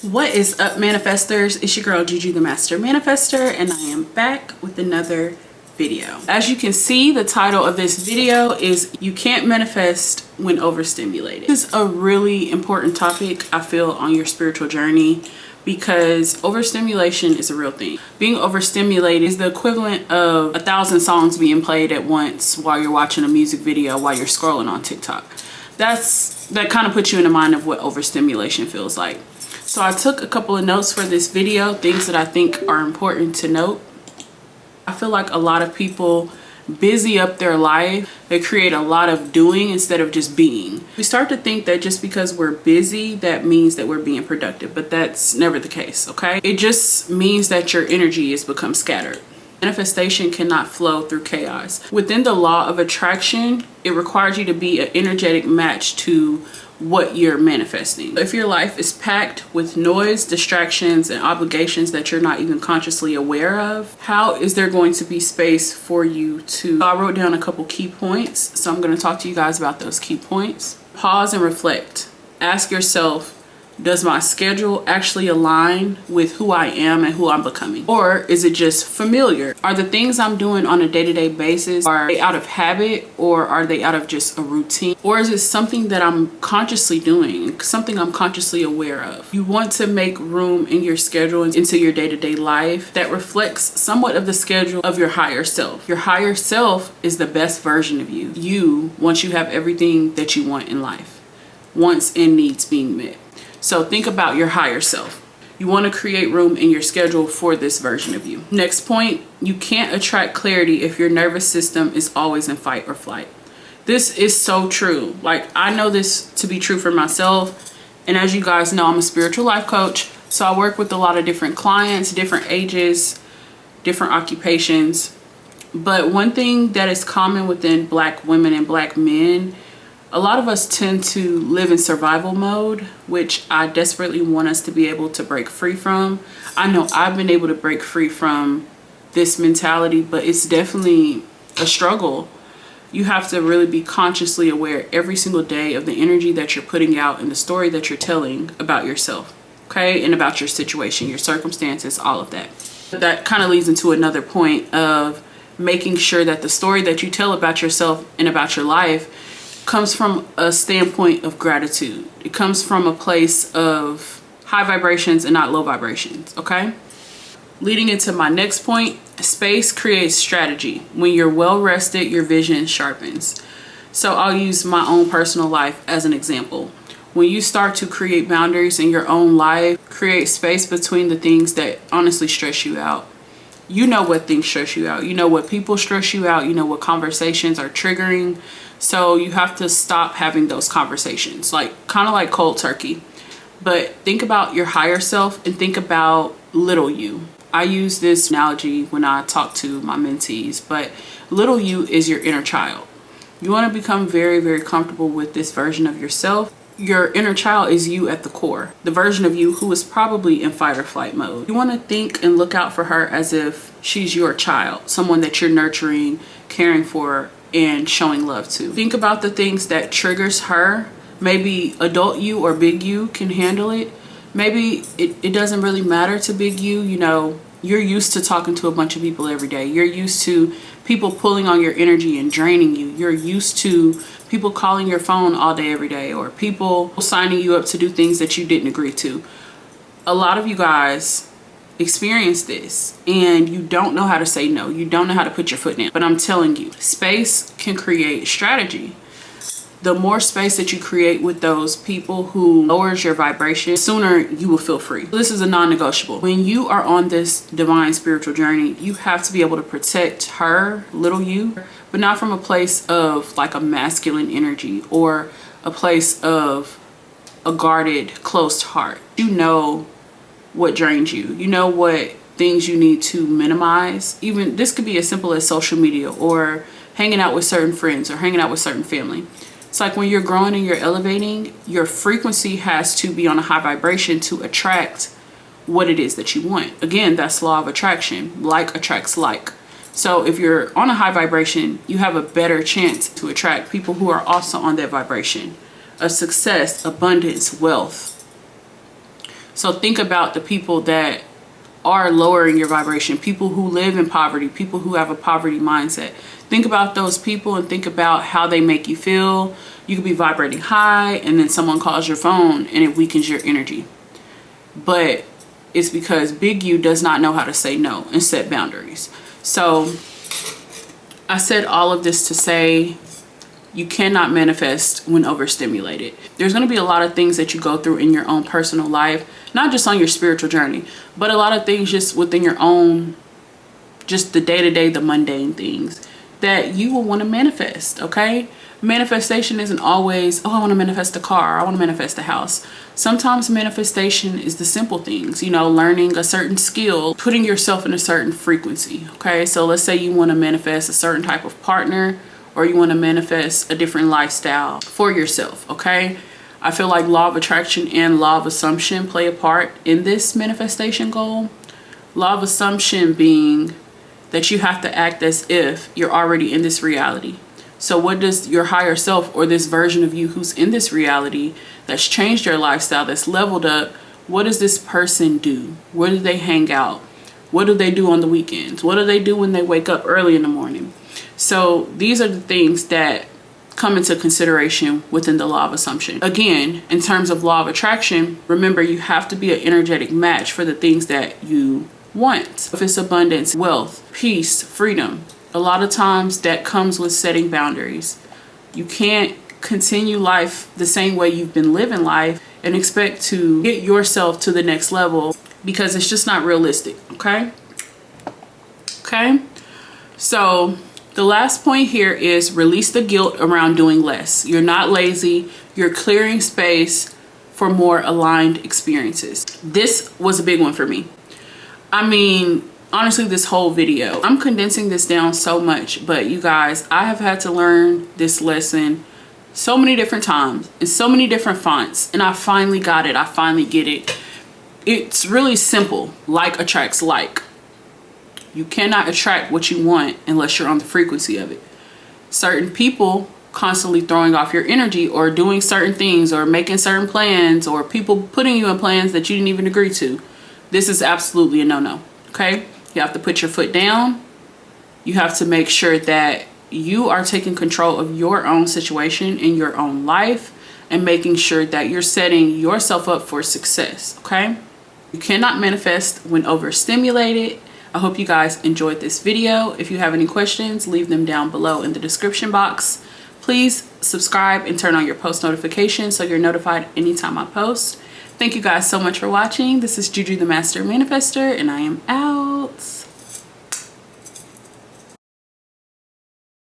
What is up, manifestors? It's your girl Gigi the Master Manifester, and I am back with another video. As you can see, the title of this video is You Can't Manifest When Overstimulated. This is a really important topic, I feel, on your spiritual journey, because overstimulation is a real thing. Being overstimulated is the equivalent of 1,000 songs being played at once while you're watching a music video, while you're scrolling on TikTok. That kind of puts you in the mind of what overstimulation feels like. So I took a couple of notes for this video, things that I think are important to note. I feel like a lot of people busy up their life. They create a lot of doing instead of just being. We start to think that just because we're busy, that means that we're being productive, but that's never the case, okay? It just means that your energy has become scattered. Manifestation cannot flow through chaos. Within the law of attraction, it requires you to be an energetic match to what you're manifesting. If your life is packed with noise, distractions, and obligations that you're not even consciously aware of, how is there going to be space for you to... I wrote down a couple key points, so I'm going to talk to you guys about those key points. Pause and reflect. Ask yourself, does my schedule actually align with who I am and who I'm becoming? Or is it just familiar? Are the things I'm doing on a day-to-day basis, are they out of habit, or are they out of just a routine? Or is it something that I'm consciously doing, something I'm consciously aware of? You want to make room in your schedule into your day-to-day life that reflects somewhat of the schedule of your higher self. Your higher self is the best version of you. You, once you have everything that you want in life, wants and needs being met. So think about your higher self. You want to create room in your schedule for this version of you. Next point, you can't attract clarity if your nervous system is always in fight or flight. This is so true. Like, I know this to be true for myself. And as you guys know, I'm a spiritual life coach. So I work with a lot of different clients, different ages, different occupations. But one thing that is common within Black women and Black men, a lot of us tend to live in survival mode, which I desperately want us to be able to break free from. I know I've been able to break free from this mentality, but it's definitely a struggle. You have to really be consciously aware every single day of the energy that you're putting out and the story that you're telling about yourself, okay? And about your situation, your circumstances, all of that. That kind of leads into another point of making sure that the story that you tell about yourself and about your life comes from a standpoint of gratitude. It comes from a place of high vibrations and not low vibrations, okay? Leading into my next point, space creates strategy. When you're well rested, your vision sharpens. So I'll use my own personal life as an example. When you start to create boundaries in your own life, create space between the things that honestly stress you out. You know what things stress you out. You know what people stress you out. You know what conversations are triggering. So you have to stop having those conversations, like kind of like cold turkey. But think about your higher self and think about little you. I use this analogy when I talk to my mentees, but little you is your inner child. You want to become very, very comfortable with this version of yourself. Your inner child is you at the core, the version of you who is probably in fight or flight mode. You want to think and look out for her as if she's your child, someone that you're nurturing, caring for, and showing love to. Think about the things that triggers her. Maybe adult you or big you can handle it. Maybe it doesn't really matter to big you. You know, you're used to talking to a bunch of people every day. You're used to people pulling on your energy and draining you. You're used to people calling your phone all day, every day, or people signing you up to do things that you didn't agree to. A lot of you guys experience this and you don't know how to say no. You don't know how to put your foot down. But I'm telling you, space can create strategy. The more space that you create with those people who lowers your vibration, sooner you will feel free. This is a non-negotiable. When you are on this divine spiritual journey, you have to be able to protect her, little you, but not from a place of like a masculine energy or a place of a guarded, closed heart. You know what drains you. You know what things you need to minimize. Even this could be as simple as social media or hanging out with certain friends or hanging out with certain family. It's like when you're growing and you're elevating, your frequency has to be on a high vibration to attract what it is that you want. Again, that's law of attraction. Like attracts like. So if you're on a high vibration, you have a better chance to attract people who are also on that vibration of success, abundance, wealth. So think about the people that are lowering your vibration, people who live in poverty, people who have a poverty mindset. Think about those people and think about how they make you feel. You could be vibrating high and then someone calls your phone and it weakens your energy. But it's because Big U does not know how to say no and set boundaries. So I said all of this to say you cannot manifest when overstimulated. There's going to be a lot of things that you go through in your own personal life, not just on your spiritual journey, but a lot of things just within your own, just the day-to-day, the mundane things that you will want to manifest, okay? Manifestation isn't always, oh, I want to manifest a car, I want to manifest a house. Sometimes manifestation is the simple things, you know, learning a certain skill, putting yourself in a certain frequency, okay? So let's say you want to manifest a certain type of partner, or you want to manifest a different lifestyle for yourself, okay? I feel like law of attraction and law of assumption play a part in this manifestation goal. Law of assumption being that you have to act as if you're already in this reality. So what does your higher self, or this version of you who's in this reality that's changed your lifestyle, that's leveled up, what does this person do? Where do they hang out? What do they do on the weekends? What do they do when they wake up early in the morning? So these are the things that come into consideration within the law of assumption. Again, in terms of law of attraction, remember you have to be an energetic match for the things that you want. If it's abundance, wealth, peace, freedom, a lot of times that comes with setting boundaries. You can't continue life the same way you've been living life and expect to get yourself to the next level, because it's just not realistic, okay? Okay? So the last point here is release the guilt around doing less. You're not lazy. You're clearing space for more aligned experiences. This was a big one for me. I mean, honestly, this whole video, I'm condensing this down so much, but you guys, I have had to learn this lesson so many different times in so many different fonts, and I finally got it. I finally get it. It's really simple. Like attracts like. You cannot attract what you want unless you're on the frequency of it. Certain people constantly throwing off your energy, or doing certain things, or making certain plans, or people putting you in plans that you didn't even agree to. This is absolutely a no-no, okay? You have to put your foot down. You have to make sure that you are taking control of your own situation in your own life, and making sure that you're setting yourself up for success, okay? You cannot manifest when overstimulated. I hope you guys enjoyed this video. If you have any questions, leave them down below in the description box. Please subscribe and turn on your post notifications so you're notified anytime I post. Thank you guys so much for watching. This is Juju the Master Manifester, and I am out.